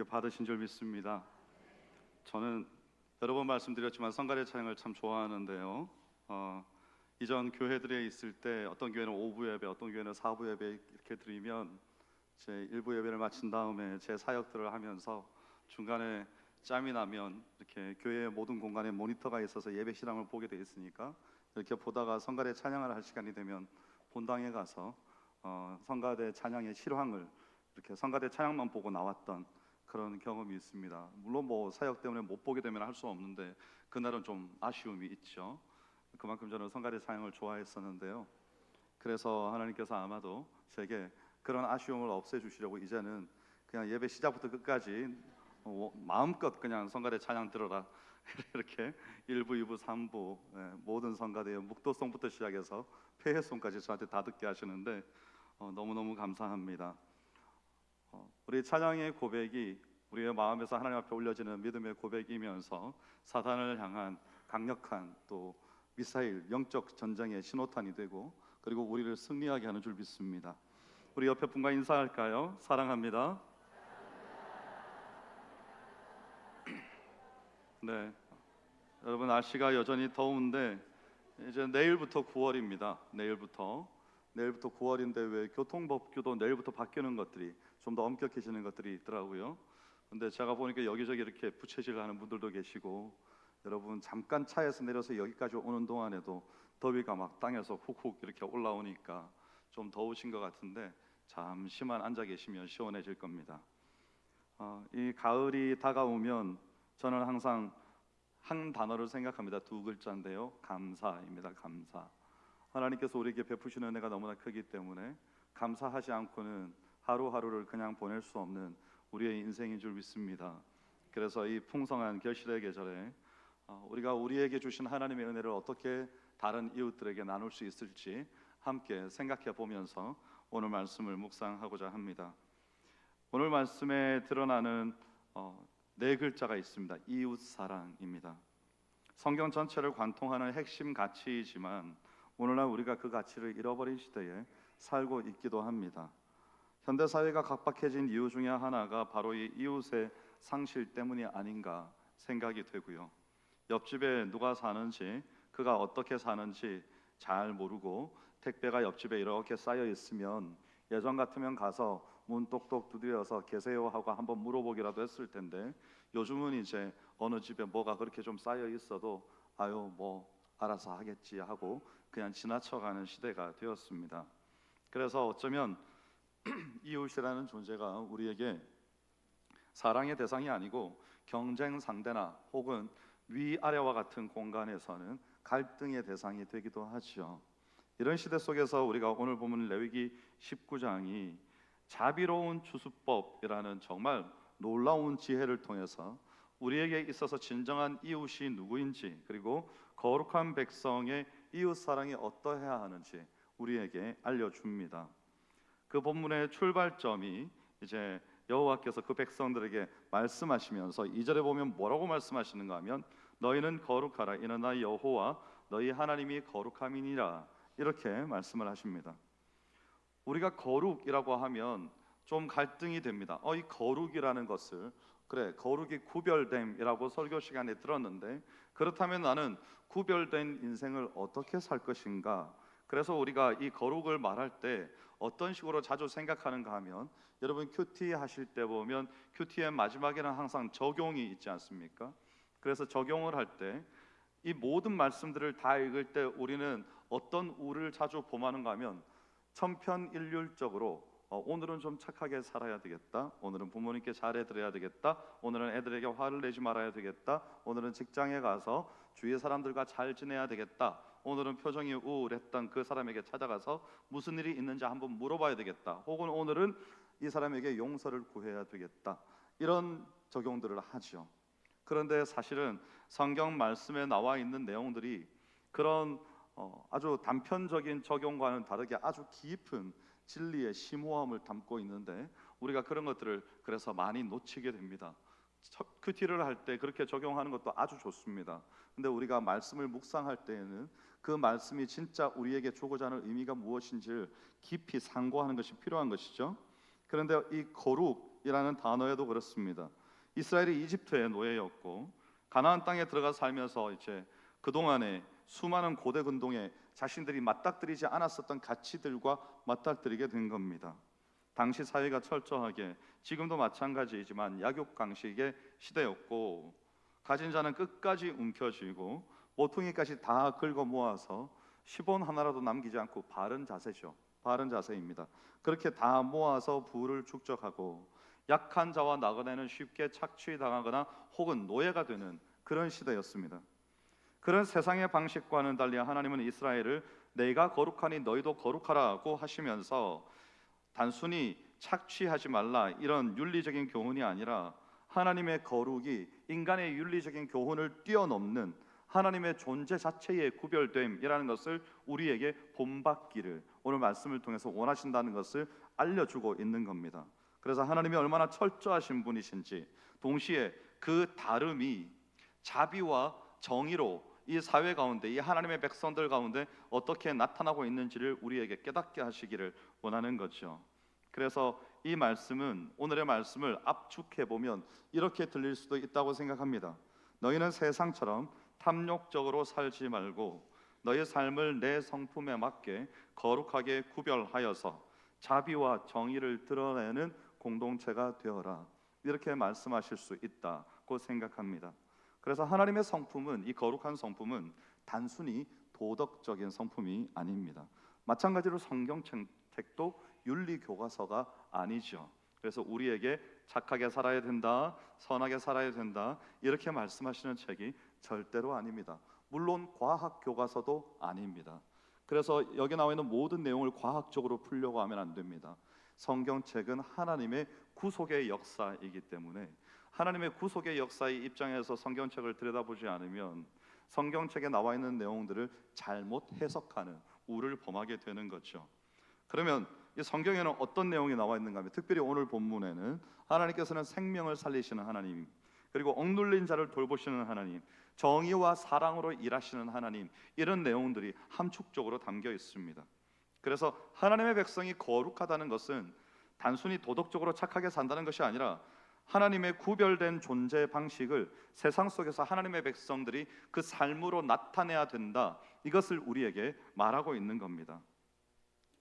은혜 받으신 줄 믿습니다. 저는 여러 번 말씀드렸지만 성가대 찬양을 참 좋아하는데요. 이전 교회들에 있을 때 어떤 교회는 오부 예배, 어떤 교회는 사부 예배 이렇게 드리면 제 일부 예배를 마친 다음에 제 사역들을 하면서 중간에 짬이 나면 이렇게 교회의 모든 공간에 모니터가 있어서 예배 실황을 보게 돼 있으니까 이렇게 보다가 성가대 찬양을 할 시간이 되면 본당에 가서 성가대 찬양의 실황을 이렇게 성가대 찬양만 보고 나왔던 그런 경험이 있습니다. 물론 뭐 사역 때문에 못 보게 되면 할 수 없는데 그날은 좀 아쉬움이 있죠. 그만큼 저는 성가대 찬양을 좋아했었는데요. 그래서 하나님께서 아마도 제게 그런 아쉬움을 없애주시려고 이제는 그냥 예배 시작부터 끝까지 마음껏 그냥 성가대 찬양 들어라 이렇게 1부, 2부, 3부 모든 성가대의 묵도송부터 시작해서 폐회송까지 저한테 다 듣게 하시는데 너무너무 감사합니다. 우리 찬양의 고백이 우리의 마음에서 하나님 앞에 올려지는 믿음의 고백이면서 사단을 향한 강력한 또 미사일 영적 전쟁의 신호탄이 되고 그리고 우리를 승리하게 하는 줄 믿습니다. 우리 옆에 분과 인사할까요? 사랑합니다. 네, 여러분 날씨가 여전히 더운데 이제 내일부터 9월입니다. 내일부터 9월인데 왜 교통법규도 내일부터 바뀌는 것들이 좀 더 엄격해지는 것들이 있더라고요. 근데 제가 보니까 여기저기 이렇게 부채질하는 분들도 계시고 여러분 잠깐 차에서 내려서 여기까지 오는 동안에도 더위가 막 땅에서 훅훅 이렇게 올라오니까 좀 더우신 것 같은데 잠시만 앉아 계시면 시원해질 겁니다. 이 가을이 다가오면 저는 항상 한 단어를 생각합니다. 두 글자인데요. 감사입니다. 감사. 하나님께서 우리에게 베푸시는 은혜가 너무나 크기 때문에 감사하지 않고는 하루하루를 그냥 보낼 수 없는 우리의 인생인 줄 믿습니다. 그래서 이 풍성한 결실의 계절에 우리가 우리에게 주신 하나님의 은혜를 어떻게 다른 이웃들에게 나눌 수 있을지 함께 생각해 보면서 오늘 말씀을 묵상하고자 합니다. 오늘 말씀에 드러나는 네 글자가 있습니다. 이웃 사랑입니다. 성경 전체를 관통하는 핵심 가치이지만 오늘날 우리가 그 가치를 잃어버린 시대에 살고 있기도 합니다. 현대 사회가 각박해진 이유 중에 하나가 바로 이 이웃의 상실 때문이 아닌가 생각이 되고요. 옆집에 누가 사는지, 그가 어떻게 사는지 잘 모르고 택배가 옆집에 이렇게 쌓여 있으면 예전 같으면 가서 문 똑똑 두드려서 계세요 하고 한번 물어보기라도 했을 텐데 요즘은 이제 어느 집에 뭐가 그렇게 좀 쌓여 있어도 아유 뭐 알아서 하겠지 하고 그냥 지나쳐가는 시대가 되었습니다. 그래서 어쩌면 이웃이라는 존재가 우리에게 사랑의 대상이 아니고 경쟁 상대나 혹은 위아래와 같은 공간에서는 갈등의 대상이 되기도 하죠. 이런 시대 속에서 우리가 오늘 보면 레위기 19장이 자비로운 주수법이라는 정말 놀라운 지혜를 통해서 우리에게 있어서 진정한 이웃이 누구인지 그리고 거룩한 백성의 이웃 사랑이 어떠해야 하는지 우리에게 알려줍니다. 그 본문의 출발점이 이제 여호와께서 그 백성들에게 말씀하시면서 2절에 보면 뭐라고 말씀하시는가 하면 너희는 거룩하라 이는 나 여호와 너희 하나님이 거룩함이니라 이렇게 말씀을 하십니다. 우리가 거룩이라고 하면 좀 갈등이 됩니다. 이 거룩이라는 것을 그래 거룩이 구별됨이라고 설교 시간에 들었는데 그렇다면 나는 구별된 인생을 어떻게 살 것인가? 그래서 우리가 이 거룩을 말할 때 어떤 식으로 자주 생각하는가 하면 여러분 큐티 하실 때 보면 큐티의 마지막에는 항상 적용이 있지 않습니까? 그래서 적용을 할 때 이 모든 말씀들을 다 읽을 때 우리는 어떤 우를 자주 범하는가 하면 천편일률적으로 오늘은 좀 착하게 살아야 되겠다, 오늘은 부모님께 잘해드려야 되겠다, 오늘은 애들에게 화를 내지 말아야 되겠다, 오늘은 직장에 가서 주위의 사람들과 잘 지내야 되겠다, 오늘은 표정이 우울했던 그 사람에게 찾아가서 무슨 일이 있는지 한번 물어봐야 되겠다, 혹은 오늘은 이 사람에게 용서를 구해야 되겠다, 이런 적용들을 하죠. 그런데 사실은 성경 말씀에 나와 있는 내용들이 그런 아주 단편적인 적용과는 다르게 아주 깊은 진리의 심오함을 담고 있는데 우리가 그런 것들을 그래서 많이 놓치게 됩니다. 큐티를 할 때 그렇게 적용하는 것도 아주 좋습니다. 근데 우리가 말씀을 묵상할 때에는 그 말씀이 진짜 우리에게 주고자 하는 의미가 무엇인지를 깊이 상고하는 것이 필요한 것이죠. 그런데 이 거룩, 노예국이라는 단어에도 그렇습니다. 이스라엘이 이집트의 노예였고 가나안 땅에 들어가 살면서 이제 그동안에 수많은 고대 근동에 자신들이 맞닥뜨리지 않았었던 가치들과 맞닥뜨리게 된 겁니다. 당시 사회가 철저하게 지금도 마찬가지이지만 약육강식의 시대였고 가진 자는 끝까지 움켜쥐고 모퉁이까지 다 긁어 모아서 10원 하나라도 남기지 않고 바른 자세죠. 바른 자세입니다. 그렇게 다 모아서 부를 축적하고 약한 자와 나그네는 쉽게 착취당하거나 혹은 노예가 되는 그런 시대였습니다. 그런 세상의 방식과는 달리 하나님은 이스라엘을 내가 거룩하니 너희도 거룩하라고 하시면서 단순히 착취하지 말라 이런 윤리적인 교훈이 아니라 하나님의 거룩이 인간의 윤리적인 교훈을 뛰어넘는 하나님의 존재 자체의 구별됨이라는 것을 우리에게 본받기를 오늘 말씀을 통해서 원하신다는 것을 알려주고 있는 겁니다. 그래서 하나님이 얼마나 철저하신 분이신지 동시에 그 다름이 자비와 정의로 이 사회 가운데 이 하나님의 백성들 가운데 어떻게 나타나고 있는지를 우리에게 깨닫게 하시기를 원하는 거죠. 그래서 이 말씀은 오늘의 말씀을 압축해 보면 이렇게 들릴 수도 있다고 생각합니다. 너희는 세상처럼 탐욕적으로 살지 말고 너희 삶을 내 성품에 맞게 거룩하게 구별하여서 자비와 정의를 드러내는 공동체가 되어라. 이렇게 말씀하실 수 있다고 생각합니다. 그래서 하나님의 성품은 이 거룩한 성품은 단순히 도덕적인 성품이 아닙니다. 마찬가지로 성경책도 윤리 교과서가 아니죠. 그래서 우리에게 착하게 살아야 된다, 선하게 살아야 된다 이렇게 말씀하시는 책이 절대로 아닙니다. 물론 과학 교과서도 아닙니다. 그래서 여기 나와 있는 모든 내용을 과학적으로 풀려고 하면 안 됩니다. 성경책은 하나님의 구속의 역사이기 때문에 하나님의 구속의 역사의 입장에서 성경책을 들여다보지 않으면 성경책에 나와 있는 내용들을 잘못 해석하는 우를 범하게 되는 거죠. 그러면 이 성경에는 어떤 내용이 나와 있는가 하면 특별히 오늘 본문에는 하나님께서는 생명을 살리시는 하나님, 그리고 억눌린 자를 돌보시는 하나님, 정의와 사랑으로 일하시는 하나님, 이런 내용들이 함축적으로 담겨 있습니다. 그래서 하나님의 백성이 거룩하다는 것은 단순히 도덕적으로 착하게 산다는 것이 아니라 하나님의 구별된 존재 방식을 세상 속에서 하나님의 백성들이 그 삶으로 나타내야 된다, 이것을 우리에게 말하고 있는 겁니다.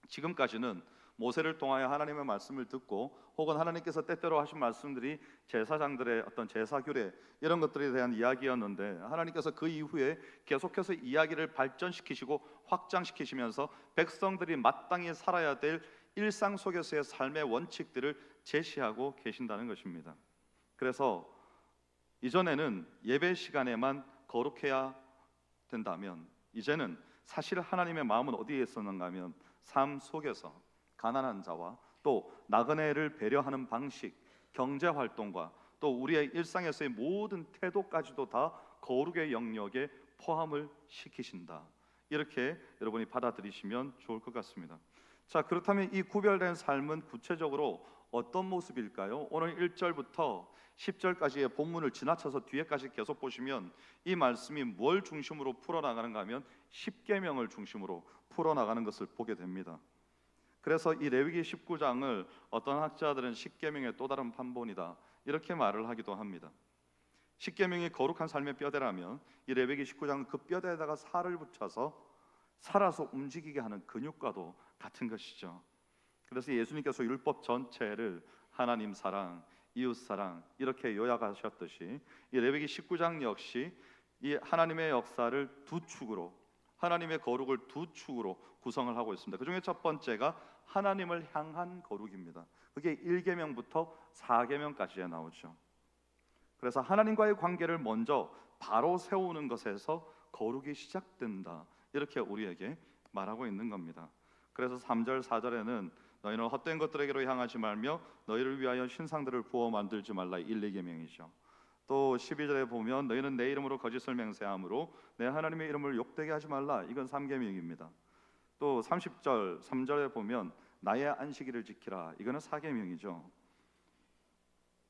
지금까지는 모세를 통하여 하나님의 말씀을 듣고 혹은 하나님께서 때때로 하신 말씀들이 제사장들의 어떤 제사 규례 이런 것들에 대한 이야기였는데 하나님께서 그 이후에 계속해서 이야기를 발전시키시고 확장시키시면서 백성들이 마땅히 살아야 될 일상 속에서의 삶의 원칙들을 제시하고 계신다는 것입니다. 그래서 이전에는 예배 시간에만 거룩해야 된다면 이제는 사실 하나님의 마음은 어디에 있었는가 하면 삶 속에서 가난한 자와 또 나그네를 배려하는 방식, 경제 활동과 또 우리의 일상에서의 모든 태도까지도 다 거룩의 영역에 포함을 시키신다. 이렇게 여러분이 받아들이시면 좋을 것 같습니다. 자, 그렇다면 이 구별된 삶은 구체적으로 어떤 모습일까요? 오늘 1절부터 10절까지의 본문을 지나쳐서 뒤에까지 계속 보시면 이 말씀이 뭘 중심으로 풀어나가는가 하면 십계명을 중심으로 풀어나가는 것을 보게 됩니다. 그래서 이 레위기 19장을 어떤 학자들은 십계명의 또 다른 판본이다 이렇게 말을 하기도 합니다. 십계명이 거룩한 삶의 뼈대라면 이 레위기 19장은 그 뼈대에다가 살을 붙여서 살아서 움직이게 하는 근육과도 같은 것이죠. 그래서 예수님께서 율법 전체를 하나님 사랑, 이웃 사랑 이렇게 요약하셨듯이 이 레위기 19장 역시 이 하나님의 역사를 두 축으로, 하나님의 거룩을 두 축으로 구성을 하고 있습니다. 그 중에 첫 번째가 하나님을 향한 거룩입니다. 그게 1계명부터 4계명까지에 나오죠. 그래서 하나님과의 관계를 먼저 바로 세우는 것에서 거룩이 시작된다 이렇게 우리에게 말하고 있는 겁니다. 그래서 3절 4절에는 너희는 헛된 것들에게로 향하지 말며 너희를 위하여 신상들을 부어 만들지 말라 1, 2계명이죠. 또 12절에 보면 너희는 내 이름으로 거짓을 맹세함으로 내 하나님의 이름을 욕되게 하지 말라, 이건 3계명입니다. 또 30절 3절에 보면 나의 안식일을 지키라, 이거는 4계명이죠.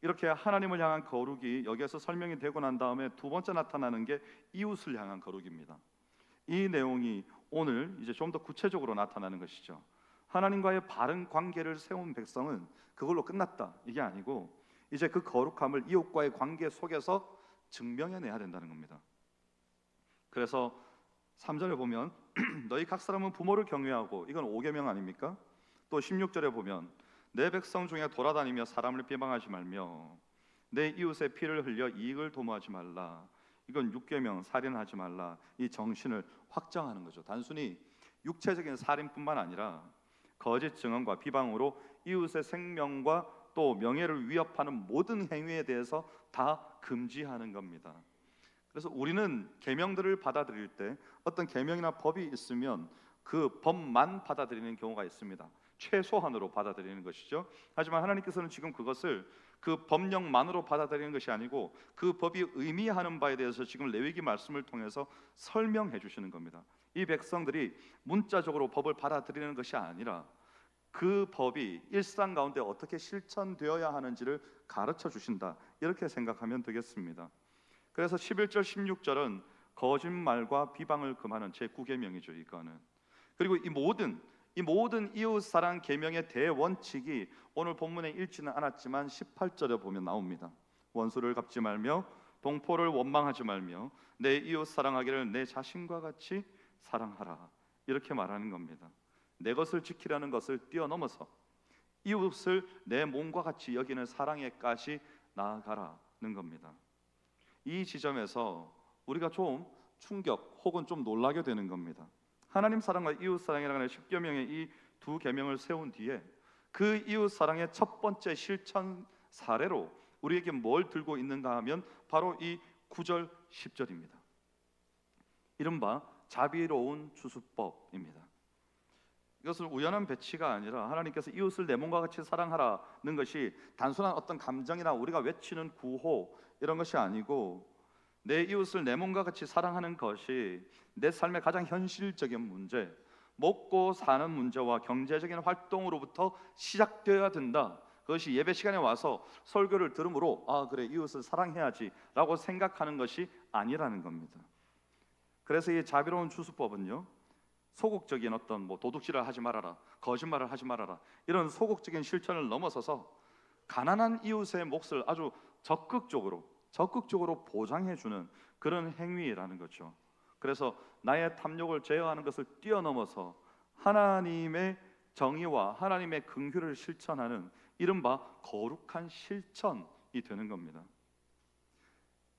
이렇게 하나님을 향한 거룩이 여기에서 설명이 되고 난 다음에 두 번째 나타나는 게 이웃을 향한 거룩입니다. 이 내용이 오늘 이제 좀 더 구체적으로 나타나는 것이죠. 하나님과의 바른 관계를 세운 백성은 그걸로 끝났다, 이게 아니고 이제 그 거룩함을 이웃과의 관계 속에서 증명해내야 된다는 겁니다. 그래서 3절에 보면 너희 각 사람은 부모를 경외하고, 이건 5계명 아닙니까? 또 16절에 보면 내 백성 중에 돌아다니며 사람을 비방하지 말며 내 이웃의 피를 흘려 이익을 도모하지 말라. 이건 6계명, 살인하지 말라. 이 정신을 확장하는 거죠. 단순히 육체적인 살인뿐만 아니라 거짓 증언과 비방으로 이웃의 생명과 또 명예를 위협하는 모든 행위에 대해서 다 금지하는 겁니다. 그래서 우리는 계명들을 받아들일 때 어떤 계명이나 법이 있으면 그 법만 받아들이는 경우가 있습니다. 최소한으로 받아들이는 것이죠. 하지만 하나님께서는 지금 그것을 그 법령만으로 받아들이는 것이 아니고 그 법이 의미하는 바에 대해서 지금 레위기 말씀을 통해서 설명해 주시는 겁니다. 이 백성들이 문자적으로 법을 받아들이는 것이 아니라 그 법이 일상 가운데 어떻게 실천되어야 하는지를 가르쳐 주신다, 이렇게 생각하면 되겠습니다. 그래서 11절 16절은 거짓말과 비방을 금하는 제9계명이죠. 이거는. 그리고 이 모든 이웃 사랑 계명의 대원칙이 오늘 본문에 읽지는 않았지만 18절에 보면 나옵니다. 원수를 갚지 말며 동포를 원망하지 말며 내 이웃 사랑하기를 내 자신과 같이 사랑하라, 이렇게 말하는 겁니다. 내 것을 지키라는 것을 뛰어넘어서 이웃을 내 몸과 같이 여기는 사랑에까지 나아가라는 겁니다. 이 지점에서 우리가 좀 충격 혹은 좀 놀라게 되는 겁니다. 하나님 사랑과 이웃 사랑이라는 10계명의 이 두 계명을 세운 뒤에 그 이웃 사랑의 첫 번째 실천 사례로 우리에게 뭘 들고 있는가 하면 바로 이 9절 10절입니다. 이른바 자비로운 추수법입니다. 이것은 우연한 배치가 아니라 하나님께서 이웃을 내 몸과 같이 사랑하라는 것이 단순한 어떤 감정이나 우리가 외치는 구호, 이런 것이 아니고 내 이웃을 내 몸과 같이 사랑하는 것이 내 삶의 가장 현실적인 문제, 먹고 사는 문제와 경제적인 활동으로부터 시작되어야 된다. 그것이 예배 시간에 와서 설교를 들으므로 아 그래, 이웃을 사랑해야지 라고 생각하는 것이 아니라는 겁니다. 그래서 이 자비로운 추수법은요, 소극적인 어떤 도둑질을 하지 말아라, 거짓말을 하지 말아라, 이런 소극적인 실천을 넘어서서 가난한 이웃의 몫을 아주 적극적으로 보장해주는 그런 행위라는 거죠. 그래서 나의 탐욕을 제어하는 것을 뛰어넘어서 하나님의 정의와 하나님의 긍휼을 실천하는 이른바 거룩한 실천이 되는 겁니다.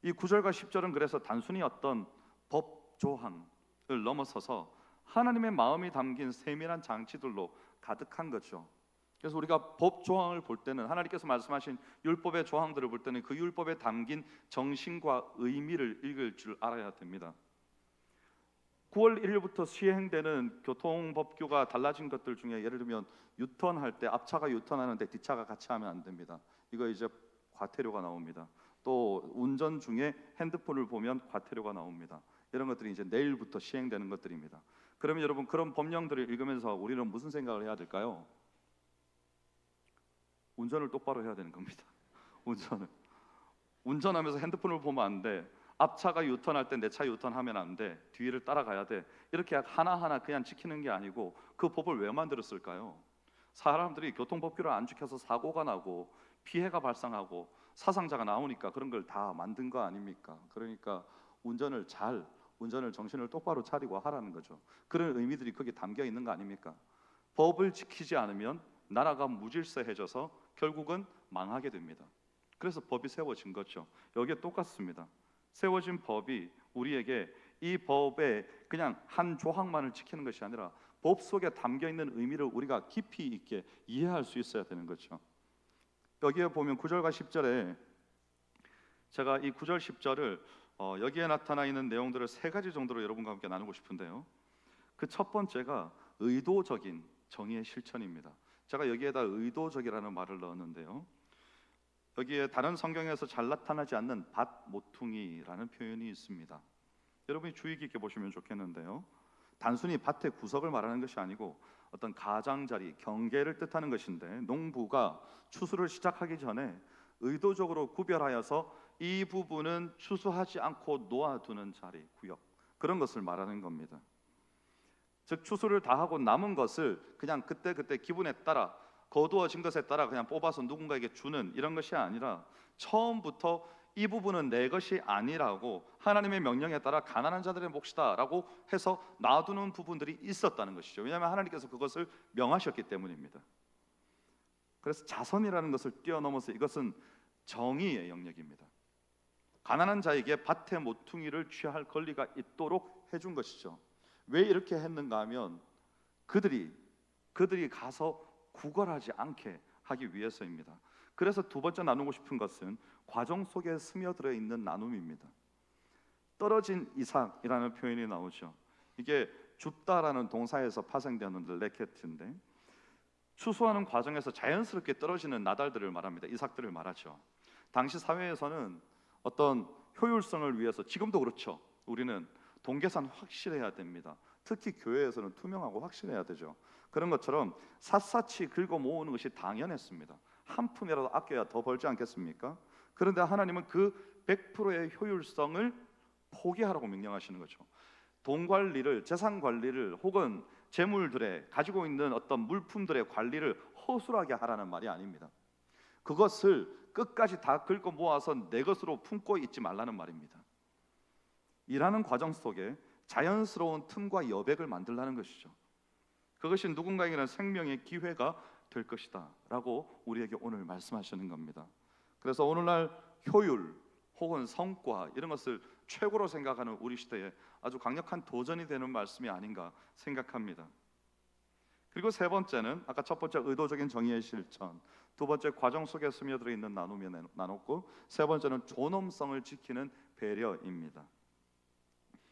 이 9절과 10절은 그래서 단순히 어떤 법 조항을 넘어서서 하나님의 마음이 담긴 세밀한 장치들로 가득한 거죠. 그래서 우리가 법 조항을 볼 때는, 하나님께서 말씀하신 율법의 조항들을 볼 때는 그 율법에 담긴 정신과 의미를 읽을 줄 알아야 됩니다. 9월 1일부터 시행되는 교통법규가 달라진 것들 중에 예를 들면 유턴할 때 앞차가 유턴하는데 뒷차가 같이 하면 안 됩니다. 이거 이제 과태료가 나옵니다. 또 운전 중에 핸드폰을 보면 과태료가 나옵니다. 이런 것들이 이제 내일부터 시행되는 것들입니다. 그러면 여러분, 그런 법령들을 읽으면서 우리는 무슨 생각을 해야 될까요? 운전을 똑바로 해야 되는 겁니다. 운전하면서 핸드폰을 보면 안 돼. 앞차가 유턴할 때 내 차 유턴하면 안 돼. 뒤를 따라가야 돼. 이렇게 하나하나 그냥 지키는 게 아니고 그 법을 왜 만들었을까요? 사람들이 교통법규를 안 지켜서 사고가 나고 피해가 발생하고 사상자가 나오니까 그런 걸 다 만든 거 아닙니까? 그러니까 운전을 정신을 똑바로 차리고 하라는 거죠. 그런 의미들이 거기 담겨 있는 거 아닙니까? 법을 지키지 않으면 나라가 무질서해져서 결국은 망하게 됩니다. 그래서 법이 세워진 거죠. 여기에 똑같습니다. 세워진 법이 우리에게 이 법의 그냥 한 조항만을 지키는 것이 아니라 법 속에 담겨 있는 의미를 우리가 깊이 있게 이해할 수 있어야 되는 거죠. 여기에 보면 9절과 10절에 제가 이 9절 10절을 여기에 나타나 있는 내용들을 세 가지 정도로 여러분과 함께 나누고 싶은데요. 그 첫 번째가 의도적인 정의의 실천입니다. 제가 여기에다 의도적이라는 말을 넣었는데요. 여기에 다른 성경에서 잘 나타나지 않는 밭 모퉁이라는 표현이 있습니다. 여러분이 주의 깊게 보시면 좋겠는데요. 단순히 밭의 구석을 말하는 것이 아니고 어떤 가장자리, 경계를 뜻하는 것인데, 농부가 추수를 시작하기 전에 의도적으로 구별하여서 이 부분은 추수하지 않고 놓아두는 자리, 구역, 그런 것을 말하는 겁니다. 즉 추수를 다 하고 남은 것을 그냥 그때 기분에 따라 거두어진 것에 따라 그냥 뽑아서 누군가에게 주는 이런 것이 아니라 처음부터 이 부분은 내 것이 아니라고 하나님의 명령에 따라 가난한 자들의 몫이다라고 해서 놔두는 부분들이 있었다는 것이죠. 왜냐하면 하나님께서 그것을 명하셨기 때문입니다. 그래서 자선이라는 것을 뛰어넘어서 이것은 정의의 영역입니다. 가난한 자에게 밭의 모퉁이를 취할 권리가 있도록 해준 것이죠. 왜 이렇게 했는가 하면 그들이 가서 구걸하지 않게 하기 위해서입니다. 그래서 두 번째 나누고 싶은 것은 과정 속에 스며들어 있는 나눔입니다. 떨어진 이삭이라는 표현이 나오죠. 이게 줍다라는 동사에서 파생되는 레케트인데 추수하는 과정에서 자연스럽게 떨어지는 나달들을 말합니다. 이삭들을 말하죠. 당시 사회에서는 어떤 효율성을 위해서, 지금도 그렇죠. 우리는 동계산 확실해야 됩니다. 특히 교회에서는 투명하고 확실해야 되죠. 그런 것처럼 샅샅이 긁어 모으는 것이 당연했습니다. 한 푼이라도 아껴야 더 벌지 않겠습니까? 그런데 하나님은 그 100%의 효율성을 포기하라고 명령하시는 거죠. 돈 관리를, 재산 관리를, 혹은 재물들의 가지고 있는 어떤 물품들의 관리를 허술하게 하라는 말이 아닙니다. 그것을 끝까지 다 긁어 모아서 내 것으로 품고 있지 말라는 말입니다. 일하는 과정 속에 자연스러운 틈과 여백을 만들라는 것이죠. 그것이 누군가에게는 생명의 기회가 될 것이다 라고 우리에게 오늘 말씀하시는 겁니다. 그래서 오늘날 효율 혹은 성과 이런 것을 최고로 생각하는 우리 시대에 아주 강력한 도전이 되는 말씀이 아닌가 생각합니다. 그리고 세 번째는 아까 첫 번째 의도적인 정의의 실천, 두 번째 과정 속에 스며들어 있는 나눔이 나눴고, 세 번째는 존엄성을 지키는 배려입니다.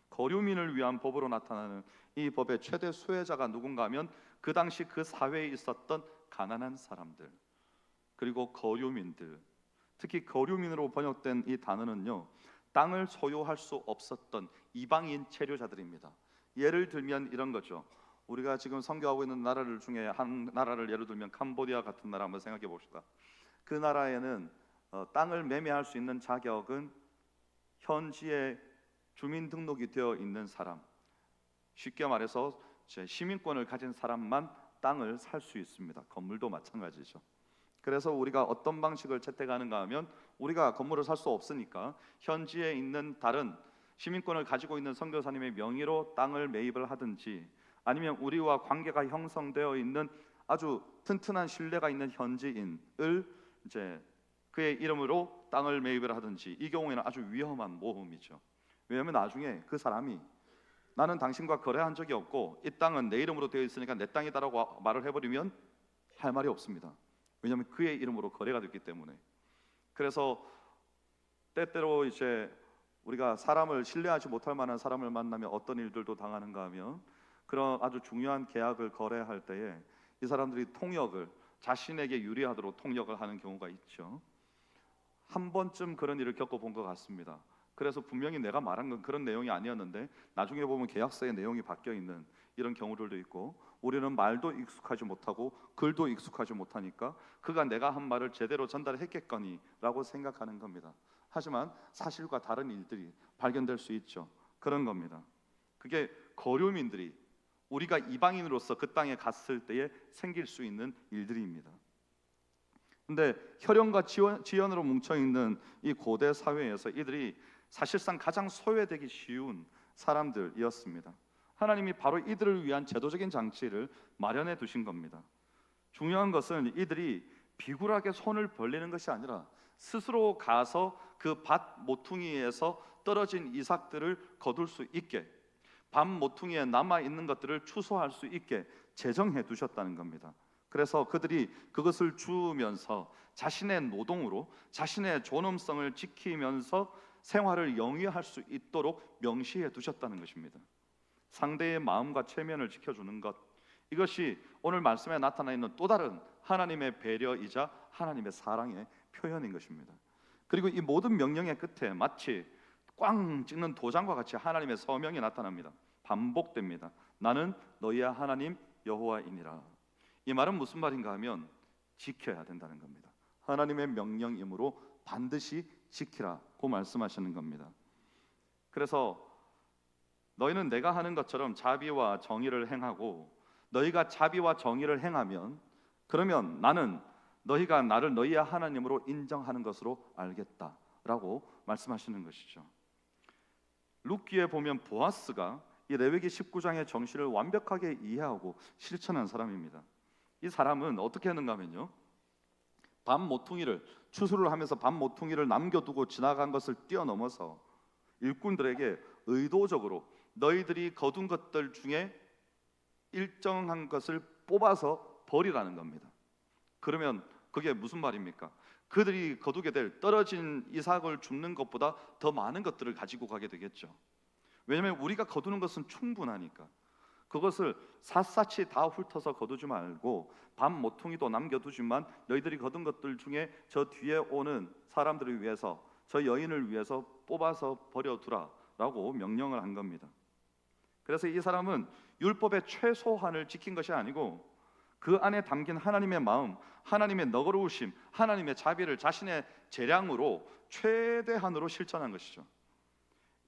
거류민을 위한 법으로 나타나는 이 법의 최대 수혜자가 누군가 하면 그 당시 그 사회에 있었던 가난한 사람들, 그리고 거류민들. 특히 거류민으로 번역된 이 단어는요, 땅을 소유할 수 없었던 이방인 체류자들입니다. 예를 들면 이런 거죠. 우리가 지금 선교하고 있는 나라들 중에 한 나라를 예를 들면 캄보디아 같은 나라 한번 생각해 봅시다. 그 나라에는 땅을 매매할 수 있는 자격은 현지에 주민등록이 되어 있는 사람, 쉽게 말해서 시민권을 가진 사람만 땅을 살 수 있습니다. 건물도 마찬가지죠. 그래서 우리가 어떤 방식을 채택하는가 하면, 우리가 건물을 살 수 없으니까 현지에 있는 다른 시민권을 가지고 있는 선교사님의 명의로 땅을 매입을 하든지, 아니면 우리와 관계가 형성되어 있는 아주 튼튼한 신뢰가 있는 현지인을 이제 그의 이름으로 땅을 매입을 하든지, 이 경우에는 아주 위험한 모험이죠. 왜냐하면 나중에 그 사람이 나는 당신과 거래한 적이 없고 이 땅은 내 이름으로 되어 있으니까 내 땅이다라고 말을 해버리면 할 말이 없습니다. 왜냐하면 그의 이름으로 거래가 됐기 때문에. 그래서 때때로 이제 우리가 사람을 신뢰하지 못할 만한 사람을 만나면 어떤 일들도 당하는가 하면, 그런 아주 중요한 계약을 거래할 때에 이 사람들이 통역을 자신에게 유리하도록 통역을 하는 경우가 있죠. 한 번쯤 그런 일을 겪어본 것 같습니다. 그래서 분명히 내가 말한 건 그런 내용이 아니었는데 나중에 보면 계약서의 내용이 바뀌어 있는 이런 경우들도 있고, 우리는 말도 익숙하지 못하고 글도 익숙하지 못하니까 그가 내가 한 말을 제대로 전달했겠거니 라고 생각하는 겁니다. 하지만 사실과 다른 일들이 발견될 수 있죠. 그런 겁니다. 그게 거류민들이 우리가 이방인으로서 그 땅에 갔을 때에 생길 수 있는 일들입니다. 근데 혈연과 지연으로 뭉쳐있는 이 고대 사회에서 이들이 사실상 가장 소외되기 쉬운 사람들이었습니다. 하나님이 바로 이들을 위한 제도적인 장치를 마련해 두신 겁니다. 중요한 것은 이들이 비굴하게 손을 벌리는 것이 아니라 스스로 가서 그 밭 모퉁이에서 떨어진 이삭들을 거둘 수 있게, 밭 모퉁이에 남아 있는 것들을 추수할 수 있게 제정해 두셨다는 겁니다. 그래서 그들이 그것을 주우면서 자신의 노동으로 자신의 존엄성을 지키면서 생활을 영위할 수 있도록 명시해 두셨다는 것입니다. 상대의 마음과 체면을 지켜주는 것, 이것이 오늘 말씀에 나타나 있는 또 다른 하나님의 배려이자 하나님의 사랑의 표현인 것입니다. 그리고 이 모든 명령의 끝에 마치 꽝 찍는 도장과 같이 하나님의 서명이 나타납니다. 반복됩니다. 나는 너희의 하나님 여호와이니라. 이 말은 무슨 말인가 하면 지켜야 된다는 겁니다. 하나님의 명령이므로 반드시 지키라고 말씀하시는 겁니다. 그래서 너희는 내가 하는 것처럼 자비와 정의를 행하고 너희가 자비와 정의를 행하면 그러면 나는 너희가 나를 너희의 하나님으로 인정하는 것으로 알겠다라고 말씀하시는 것이죠. 룻기에 보면 보아스가 이 레위기 19장의 정신을 완벽하게 이해하고 실천한 사람입니다. 이 사람은 어떻게 하는가 하면요, 밤 모퉁이를 추수를 하면서 밤 모퉁이를 남겨두고 지나간 것을 뛰어넘어서 일꾼들에게 의도적으로 너희들이 거둔 것들 중에 일정한 것을 뽑아서 버리라는 겁니다. 그러면 그게 무슨 말입니까? 그들이 거두게 될 떨어진 이삭을 줍는 것보다 더 많은 것들을 가지고 가게 되겠죠. 왜냐하면 우리가 거두는 것은 충분하니까. 그것을 샅샅이 다 훑어서 거두지 말고 밤 모퉁이도 남겨두지만 너희들이 거둔 것들 중에 저 뒤에 오는 사람들을 위해서, 저 여인을 위해서 뽑아서 버려두라라고 명령을 한 겁니다. 그래서 이 사람은 율법의 최소한을 지킨 것이 아니고 그 안에 담긴 하나님의 마음, 하나님의 너그러우심, 하나님의 자비를 자신의 재량으로 최대한으로 실천한 것이죠.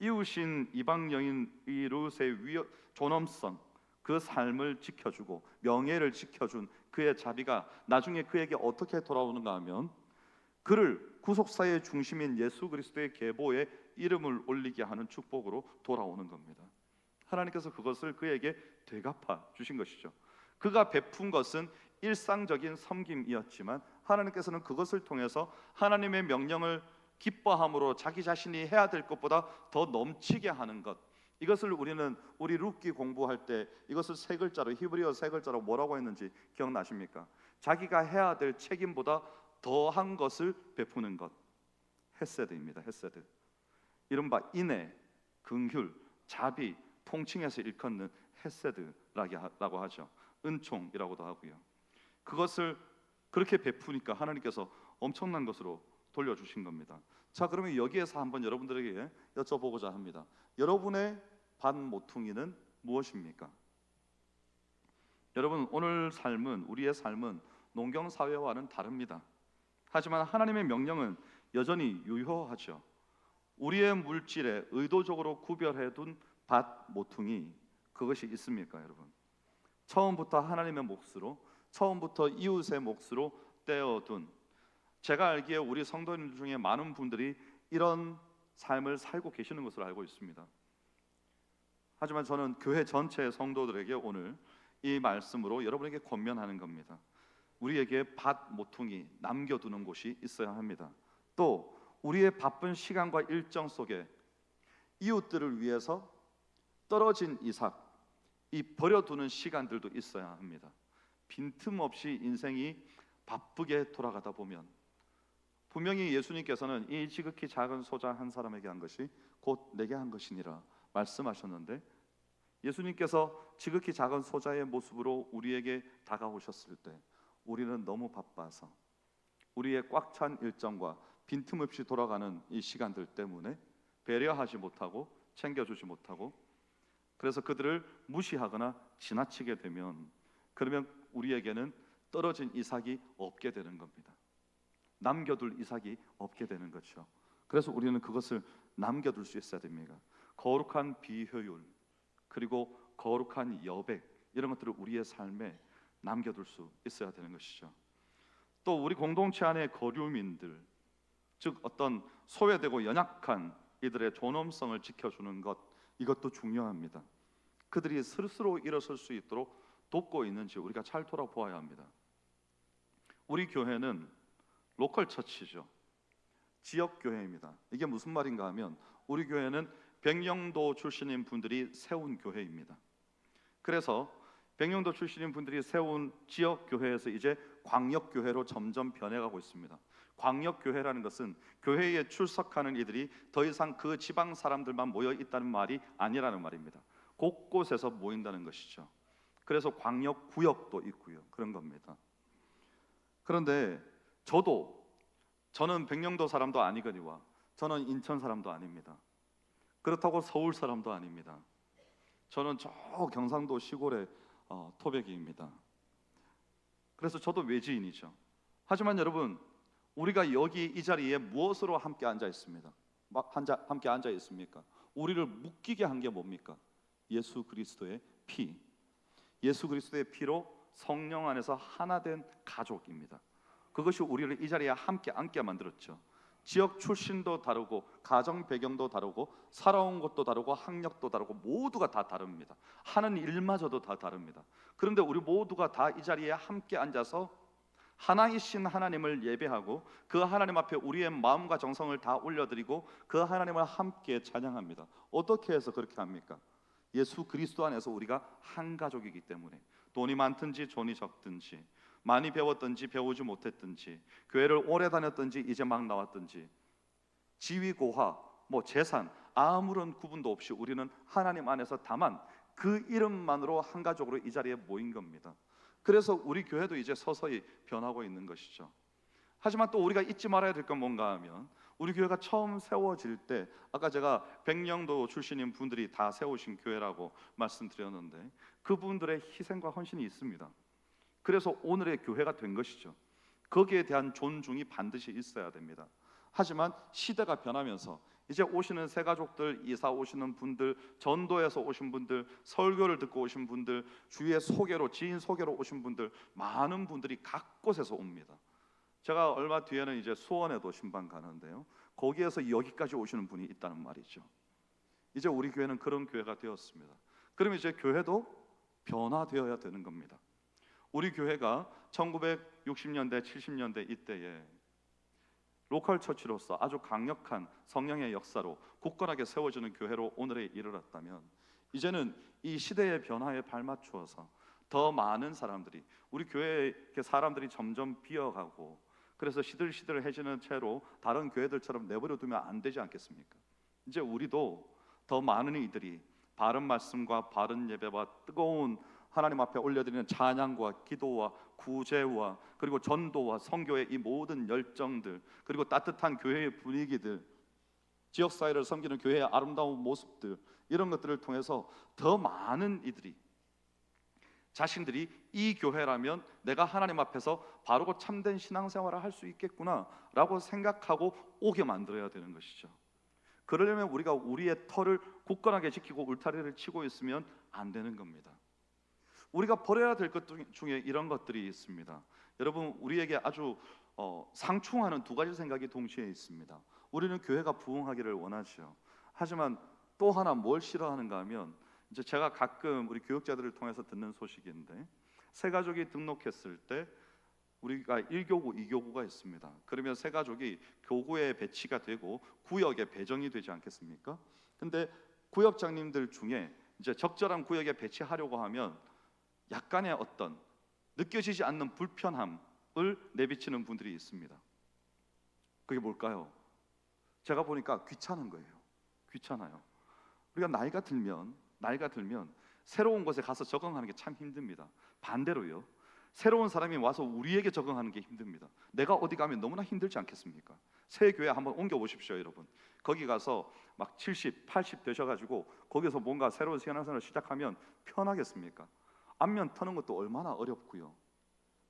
이웃인 이방 여인 이 룻의 존엄성, 그 삶을 지켜주고 명예를 지켜준 그의 자비가 나중에 그에게 어떻게 돌아오는가 하면 그를 구속사의 중심인 예수 그리스도의 계보에 이름을 올리게 하는 축복으로 돌아오는 겁니다. 하나님께서 그것을 그에게 되갚아 주신 것이죠. 그가 베푼 것은 일상적인 섬김이었지만 하나님께서는 그것을 통해서 하나님의 명령을 기뻐함으로 자기 자신이 해야 될 것보다 더 넘치게 하는 것, 이것을 우리는 우리 룻기 공부할 때 이것을 세 글자로, 히브리어 세 글자로 뭐라고 했는지 기억나십니까? 자기가 해야 될 책임보다 더한 것을 베푸는 것, 헤세드입니다. 헤세드. 이른바 인애, 긍휼, 자비, 통칭해서 일컫는 헤세드라고 하죠. 은총이라고도 하고요. 그것을 그렇게 베푸니까 하나님께서 엄청난 것으로 돌려주신 겁니다. 자, 그러면 여기에서 한번 여러분들에게 여쭤보고자 합니다. 여러분의 반 모퉁이는 무엇입니까? 여러분, 오늘 삶은, 우리의 삶은 농경 사회와는 다릅니다. 하지만 하나님의 명령은 여전히 유효하죠. 우리의 물질에 의도적으로 구별해둔 밭 모퉁이, 그것이 있습니까, 여러분? 처음부터 하나님의 몫으로, 처음부터 이웃의 몫으로 떼어둔, 제가 알기에 우리 성도님들 중에 많은 분들이 이런 삶을 살고 계시는 것으로 알고 있습니다. 하지만 저는 교회 전체의 성도들에게 오늘 이 말씀으로 여러분에게 권면하는 겁니다. 우리에게 밭 모퉁이 남겨두는 곳이 있어야 합니다. 또 우리의 바쁜 시간과 일정 속에 이웃들을 위해서 떨어진 이삭, 이 버려두는 시간들도 있어야 합니다. 빈틈없이 인생이 바쁘게 돌아가다 보면 분명히 예수님께서는 이 지극히 작은 소자 한 사람에게 한 것이 곧 내게 한 것이니라 말씀하셨는데, 예수님께서 지극히 작은 소자의 모습으로 우리에게 다가오셨을 때 우리는 너무 바빠서 우리의 꽉 찬 일정과 빈틈없이 돌아가는 이 시간들 때문에 배려하지 못하고 챙겨주지 못하고, 그래서 그들을 무시하거나 지나치게 되면, 그러면 우리에게는 떨어진 이삭이 없게 되는 겁니다. 남겨둘 이삭이 없게 되는 거죠. 그래서 우리는 그것을 남겨둘 수 있어야 됩니다. 거룩한 비효율, 그리고 거룩한 여백, 이런 것들을 우리의 삶에 남겨둘 수 있어야 되는 것이죠. 또 우리 공동체 안에 거류민들, 즉 어떤 소외되고 연약한 이들의 존엄성을 지켜주는 것, 이것도 중요합니다. 그들이 스스로 일어설 수 있도록 돕고 있는지 우리가 잘 돌아보아야 합니다. 우리 교회는 로컬 처치죠. 지역 교회입니다. 이게 무슨 말인가 하면 우리 교회는 백령도 출신인 분들이 세운 교회입니다. 그래서 백령도 출신인 분들이 세운 지역 교회에서 이제 광역 교회로 점점 변해가고 있습니다. 광역 교회라는 것은 교회에 출석하는 이들이 더 이상 그 지방 사람들만 모여 있다는 말이 아니라는 말입니다. 곳곳에서 모인다는 것이죠. 그래서 광역 구역도 있고요, 그런 겁니다. 그런데 저는 백령도 사람도 아니거니와 저는 인천 사람도 아닙니다. 그렇다고 서울 사람도 아닙니다. 저는 저 경상도 시골의 토백이입니다. 그래서 저도 외지인이죠. 하지만 여러분, 우리가 여기 이 자리에 무엇으로 함께 앉아 있습니다? 함께 앉아 있습니까? 우리를 묶이게 한 게 뭡니까? 예수 그리스도의 피, 예수 그리스도의 피로 성령 안에서 하나 된 가족입니다. 그것이 우리를 이 자리에 함께 앉게 만들었죠. 지역 출신도 다르고 가정 배경도 다르고 살아온 것도 다르고 학력도 다르고 모두가 다 다릅니다. 하는 일마저도 다 다릅니다. 그런데 우리 모두가 다 이 자리에 함께 앉아서 하나이신 하나님을 예배하고 그 하나님 앞에 우리의 마음과 정성을 다 올려드리고 그 하나님을 함께 찬양합니다. 어떻게 해서 그렇게 합니까? 예수 그리스도 안에서 우리가 한 가족이기 때문에, 돈이 많든지 돈이 적든지, 많이 배웠든지 배우지 못했든지, 교회를 오래 다녔든지 이제 막 나왔든지, 지위 고하 재산 아무런 구분도 없이 우리는 하나님 안에서 다만 그 이름만으로 한 가족으로 이 자리에 모인 겁니다. 그래서 우리 교회도 이제 서서히 변하고 있는 것이죠. 하지만 또 우리가 잊지 말아야 될 건 뭔가 하면, 우리 교회가 처음 세워질 때 아까 제가 백령도 출신인 분들이 다 세우신 교회라고 말씀드렸는데 그분들의 희생과 헌신이 있습니다. 그래서 오늘의 교회가 된 것이죠. 거기에 대한 존중이 반드시 있어야 됩니다. 하지만 시대가 변하면서 이제 오시는 새 가족들, 이사 오시는 분들, 전도에서 오신 분들, 설교를 듣고 오신 분들, 주위의 소개로, 지인 소개로 오신 분들, 많은 분들이 각 곳에서 옵니다. 제가 얼마 뒤에는 이제 수원에도 신방 가는데요, 거기에서 여기까지 오시는 분이 있다는 말이죠. 이제 우리 교회는 그런 교회가 되었습니다. 그럼 이제 교회도 변화되어야 되는 겁니다. 우리 교회가 1960년대, 70년대 이때에 로컬 처치로서 아주 강력한 성령의 역사로 굳건하게 세워지는 교회로 오늘에 이르렀다면, 이제는 이 시대의 변화에 발맞추어서 더 많은 사람들이, 우리 교회의 사람들이 점점 비어가고 그래서 시들시들해지는 채로 다른 교회들처럼 내버려 두면 안 되지 않겠습니까? 이제 우리도 더 많은 이들이 바른 말씀과 바른 예배와 뜨거운 하나님 앞에 올려드리는 찬양과 기도와 구제와 그리고 전도와 선교의 이 모든 열정들, 그리고 따뜻한 교회의 분위기들, 지역사회를 섬기는 교회의 아름다운 모습들, 이런 것들을 통해서 더 많은 이들이 자신들이 이 교회라면 내가 하나님 앞에서 바르고 참된 신앙생활을 할 수 있겠구나 라고 생각하고 오게 만들어야 되는 것이죠. 그러려면 우리가 우리의 터를 굳건하게 지키고 울타리를 치고 있으면 안 되는 겁니다. 우리가 버려야 될 것 중에 이런 것들이 있습니다. 여러분, 우리에게 아주 상충하는 두 가지 생각이 동시에 있습니다. 우리는 교회가 부흥하기를 원하죠. 하지만 또 하나 뭘 싫어하는가 하면, 이제 제가 가끔 우리 교육자들을 통해서 듣는 소식인데, 새 가족이 등록했을 때 우리가 1교구, 2교구가 있습니다. 그러면 새 가족이 교구에 배치가 되고 구역에 배정이 되지 않겠습니까? 근데 구역장님들 중에 이제 적절한 구역에 배치하려고 하면 약간의 어떤 느껴지지 않는 불편함을 내비치는 분들이 있습니다. 그게 뭘까요? 제가 보니까 귀찮은 거예요. 귀찮아요. 우리가 나이가 들면 새로운 곳에 가서 적응하는 게 참 힘듭니다. 반대로요, 새로운 사람이 와서 우리에게 적응하는 게 힘듭니다. 내가 어디 가면 너무나 힘들지 않겠습니까? 새 교회 한번 옮겨 보십시오, 여러분. 거기 가서 막 70, 80 되셔가지고 거기서 뭔가 새로운 신앙생활을 시작하면 편하겠습니까? 안면 터는 것도 얼마나 어렵고요.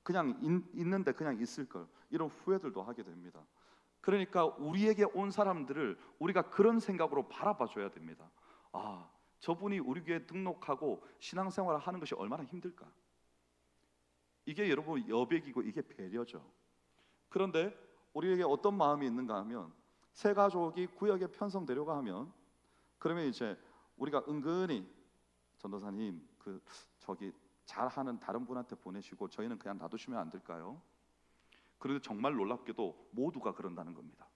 그냥 있는데 그냥 있을 걸, 이런 후회들도 하게 됩니다. 그러니까 우리에게 온 사람들을 우리가 그런 생각으로 바라봐 줘야 됩니다. 아, 저분이 우리 교회에 등록하고 신앙생활을 하는 것이 얼마나 힘들까? 이게 여러분 여백이고 이게 배려죠. 그런데 우리에게 어떤 마음이 있는가 하면, 새 가족이 구역에 편성되려고 하면, 그러면 이제 우리가 은근히 전도사님 저기 잘하는 다른 분한테 보내시고 저희는 그냥 놔두시면 안 될까요? 그런데 정말 놀랍게도 모두가 그런다는 겁니다.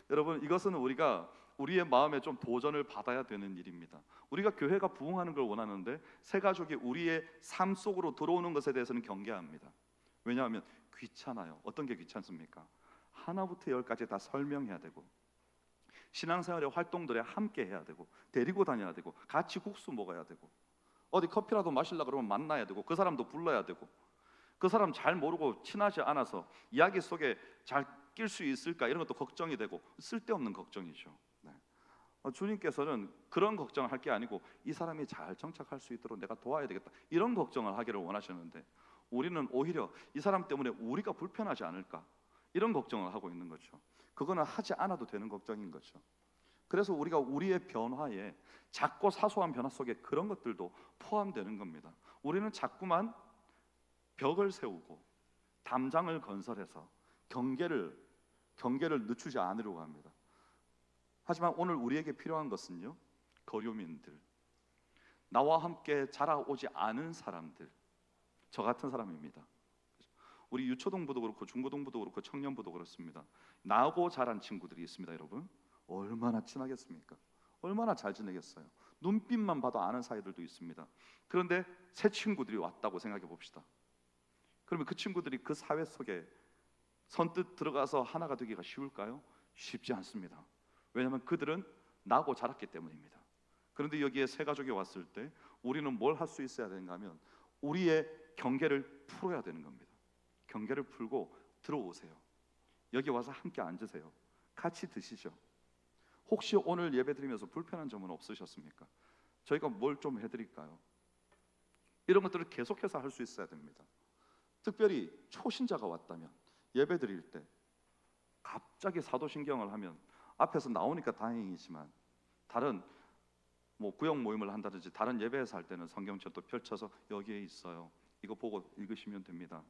여러분, 이것은 우리가 우리의 마음에 좀 도전을 받아야 되는 일입니다. 우리가 교회가 부흥하는 걸 원하는데 새 가족이 우리의 삶 속으로 들어오는 것에 대해서는 경계합니다. 왜냐하면 귀찮아요. 어떤 게 귀찮습니까? 하나부터 열까지 다 설명해야 되고, 신앙생활의 활동들에 함께 해야 되고, 데리고 다녀야 되고, 같이 국수 먹어야 되고, 어디 커피라도 마시려고 그러면 만나야 되고, 그 사람도 불러야 되고, 그 사람 잘 모르고 친하지 않아서 이야기 속에 잘 낄 수 있을까, 이런 것도 걱정이 되고, 쓸데없는 걱정이죠. 네. 주님께서는 그런 걱정을 할 게 아니고 이 사람이 잘 정착할 수 있도록 내가 도와야 되겠다, 이런 걱정을 하기를 원하시는데, 우리는 오히려 이 사람 때문에 우리가 불편하지 않을까, 이런 걱정을 하고 있는 거죠. 그거는 하지 않아도 되는 걱정인 거죠. 그래서 우리가 우리의 변화에 작고 사소한 변화 속에 그런 것들도 포함되는 겁니다. 우리는 자꾸만 벽을 세우고 담장을 건설해서 경계를 늦추지 않으려고 합니다. 하지만 오늘 우리에게 필요한 것은요, 거류민들, 나와 함께 자라오지 않은 사람들, 저 같은 사람입니다. 우리 유초동부도 그렇고 중고동부도 그렇고 청년부도 그렇습니다. 나고 자란 친구들이 있습니다. 여러분, 얼마나 친하겠습니까? 얼마나 잘 지내겠어요? 눈빛만 봐도 아는 사이들도 있습니다. 그런데 새 친구들이 왔다고 생각해 봅시다. 그러면 그 친구들이 그 사회 속에 선뜻 들어가서 하나가 되기가 쉬울까요? 쉽지 않습니다. 왜냐하면 그들은 나고 자랐기 때문입니다. 그런데 여기에 새 가족이 왔을 때 우리는 뭘 할 수 있어야 되는가 하면 우리의 경계를 풀어야 되는 겁니다. 경계를 풀고 들어오세요. 여기 와서 함께 앉으세요. 같이 드시죠. 혹시 오늘 예배 드리면서 불편한 점은 없으셨습니까? 저희가 뭘 좀 해드릴까요? 이런 것들을 계속해서 할 수 있어야 됩니다. 특별히 초신자가 왔다면 예배 드릴 때 갑자기 사도신경을 하면 앞에서 나오니까 다행이지만 다른 구역 모임을 한다든지 다른 예배에서 할 때는 성경책도 펼쳐서 여기에 있어요. 이거 보고 읽으시면 됩니다.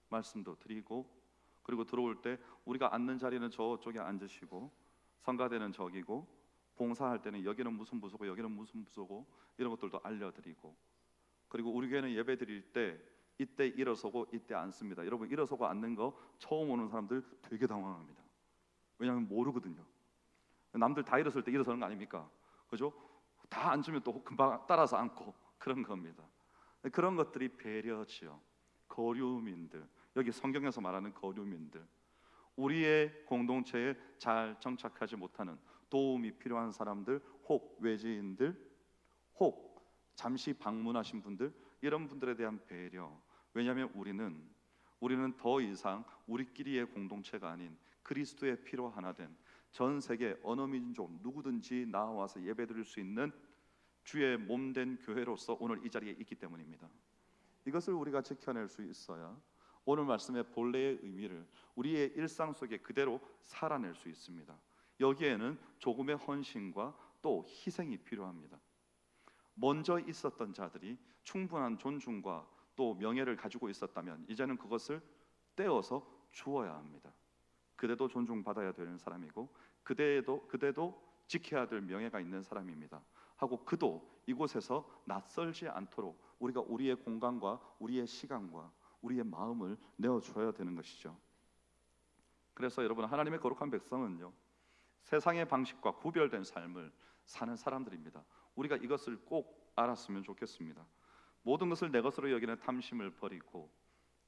말씀도 드리고, 그리고 들어올 때 우리가 앉는 자리는 저쪽에 앉으시고, 성가대는 저기고, 봉사할 때는 여기는 무슨 부서고 여기는 무슨 부서고 이런 것들도 알려드리고, 그리고 우리 교회는 예배 드릴 때 이때 일어서고 이때 앉습니다. 여러분, 일어서고 앉는 거 처음 오는 사람들 되게 당황합니다. 왜냐하면 모르거든요. 남들 다 일어설 때 일어서는 거 아닙니까? 그죠? 다 앉으면 또 금방 따라서 앉고 그런 겁니다. 그런 것들이 배려지요. 거류민들, 여기 성경에서 말하는 거류민들, 우리의 공동체에 잘 정착하지 못하는 도움이 필요한 사람들, 혹 외지인들, 혹 잠시 방문하신 분들, 이런 분들에 대한 배려. 왜냐하면 우리는 더 이상 우리끼리의 공동체가 아닌 그리스도의 피로 하나 된 전 세계 어느 민족 누구든지 나와서 예배드릴 수 있는 주의 몸된 교회로서 오늘 이 자리에 있기 때문입니다. 이것을 우리가 지켜낼 수 있어야 오늘 말씀의 본래의 의미를 우리의 일상 속에 그대로 살아낼 수 있습니다. 여기에는 조금의 헌신과 또 희생이 필요합니다. 먼저 있었던 자들이 충분한 존중과 또 명예를 가지고 있었다면 이제는 그것을 떼어서 주어야 합니다. 그대도 존중받아야 되는 사람이고 그대도 지켜야 될 명예가 있는 사람입니다. 하고 그도 이곳에서 낯설지 않도록 우리가 우리의 공간과 우리의 시간과 우리의 마음을 내어줘야 되는 것이죠. 그래서 여러분, 하나님의 거룩한 백성은요, 세상의 방식과 구별된 삶을 사는 사람들입니다. 우리가 이것을 꼭 알았으면 좋겠습니다. 모든 것을 내 것으로 여기는 탐심을 버리고,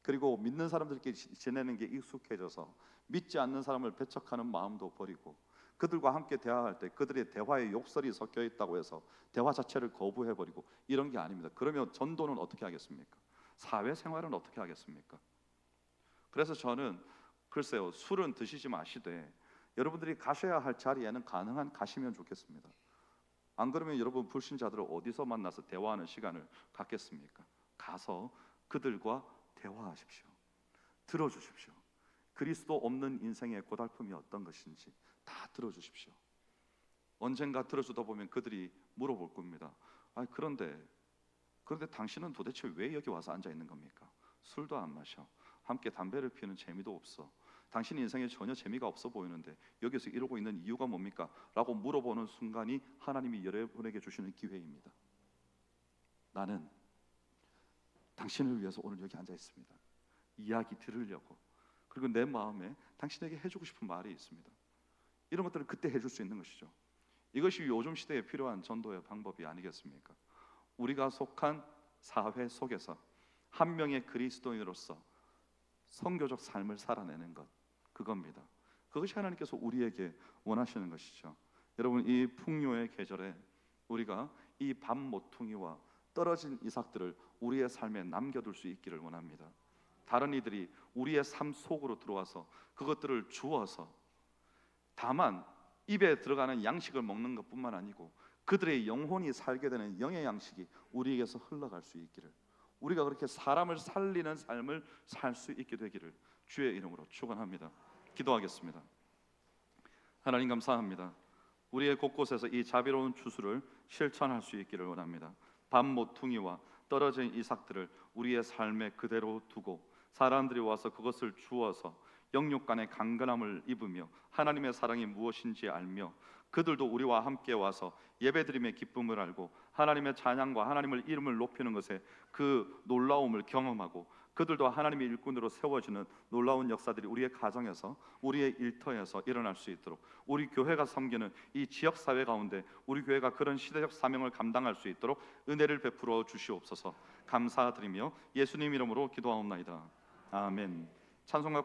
그리고 믿는 사람들끼리 지내는 게 익숙해져서 믿지 않는 사람을 배척하는 마음도 버리고, 그들과 함께 대화할 때 그들의 대화에 욕설이 섞여 있다고 해서 대화 자체를 거부해버리고 이런 게 아닙니다. 그러면 전도는 어떻게 하겠습니까? 사회생활은 어떻게 하겠습니까? 그래서 저는 글쎄요, 술은 드시지 마시되 여러분들이 가셔야 할 자리에는 가능한 가시면 좋겠습니다. 안 그러면 여러분, 불신자들을 어디서 만나서 대화하는 시간을 갖겠습니까? 가서 그들과 대화하십시오. 들어주십시오. 그리스도 없는 인생의 고달픔이 어떤 것인지 다 들어주십시오. 언젠가 들어주다 보면 그들이 물어볼 겁니다. 그런데 당신은 도대체 왜 여기 와서 앉아 있는 겁니까? 술도 안 마셔, 함께 담배를 피우는 재미도 없어, 당신 인생에 전혀 재미가 없어 보이는데 여기서 이러고 있는 이유가 뭡니까? 라고 물어보는 순간이 하나님이 여러분에게 주시는 기회입니다. 나는 당신을 위해서 오늘 여기 앉아 있습니다. 이야기 들으려고. 그리고 내 마음에 당신에게 해주고 싶은 말이 있습니다. 이런 것들을 그때 해줄 수 있는 것이죠. 이것이 요즘 시대에 필요한 전도의 방법이 아니겠습니까? 우리가 속한 사회 속에서 한 명의 그리스도인으로서 선교적 삶을 살아내는 것, 그겁니다. 그것이 하나님께서 우리에게 원하시는 것이죠. 여러분, 이 풍요의 계절에 우리가 이 밤 모퉁이와 떨어진 이삭들을 우리의 삶에 남겨둘 수 있기를 원합니다. 다른 이들이 우리의 삶 속으로 들어와서 그것들을 주어서 다만 입에 들어가는 양식을 먹는 것뿐만 아니고 그들의 영혼이 살게 되는 영의 양식이 우리에게서 흘러갈 수 있기를, 우리가 그렇게 사람을 살리는 삶을 살 수 있게 되기를 주의 이름으로 축원합니다. 기도하겠습니다. 하나님, 감사합니다. 우리의 곳곳에서 이 자비로운 추수를 실천할 수 있기를 원합니다. 밤 모퉁이와 떨어진 이삭들을 우리의 삶에 그대로 두고 사람들이 와서 그것을 주워서 영육 간의 강건함을 입으며 하나님의 사랑이 무엇인지 알며 그들도 우리와 함께 와서 예배드림의 기쁨을 알고 하나님의 찬양과 하나님의 이름을 높이는 것에 그 놀라움을 경험하고 그들도 하나님의 일꾼으로 세워지는 놀라운 역사들이 우리의 가정에서 우리의 일터에서 일어날 수 있도록 우리 교회가 섬기는 이 지역 사회 가운데 우리 교회가 그런 시대적 사명을 감당할 수 있도록 은혜를 베풀어 주시옵소서. 감사드리며 예수님 이름으로 기도하옵나이다. 아멘. 찬송가